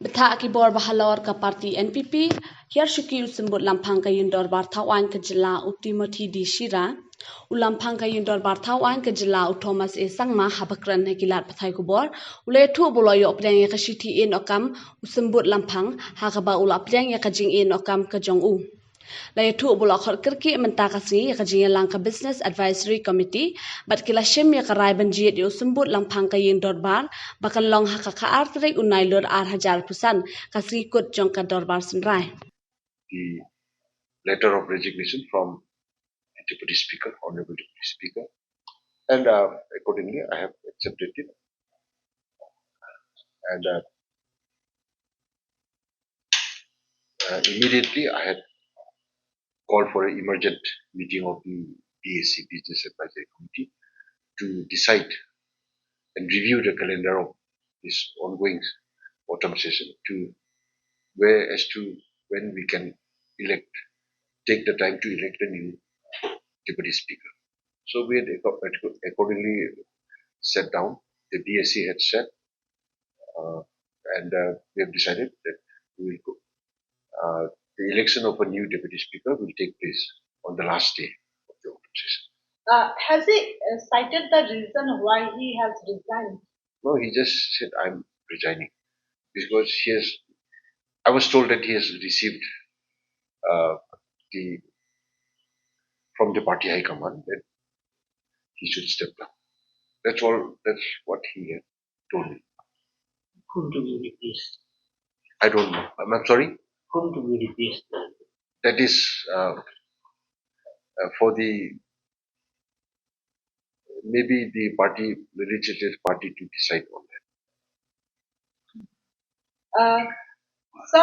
Betha akibor bahalor ka parti NPP, hiar shuki Symbut Lamphang kayun dorbar thawain ke jylla Timothy di Shira, Lamphang kayun dorbar thawain ke jylla Thomas e sangma habakran hekilat pathai kubor, thu boloyo Pdiang ya kashiti in okam Symbut Lamphang hakaba Pdiang ya kajing in okam ka jong thu bolo khot kirki menta kasi ya jinghiar ka business advisory committee bat kila shem ya karai banjit yo Symbut Lamphang kayin dorbar bakal long haka ka artrik unai lor ar hajar pusan kasi kut jong ka dorbar senrai. The letter of resignation from the Deputy Speaker, Honorable Deputy Speaker, and accordingly I have accepted it. And immediately I had called for an emergent meeting of the BAC Business Advisory Committee to decide and review the calendar of this ongoing autumn session as to when we can take the time to elect a new Deputy Speaker. So we had accordingly sat down. The BSc had sat, and we have decided that we will go. The election of a new Deputy Speaker will take place on the last day of the autumn session. Has he cited the reason why he has resigned? No, he just said, I'm resigning. Because I was told that he has received from the party high command that he should step down. That's all. That's what he had told me. Whom do we replace? I don't know. I'm sorry. Whom do we replace? That is for maybe the legislative party to decide on that. So.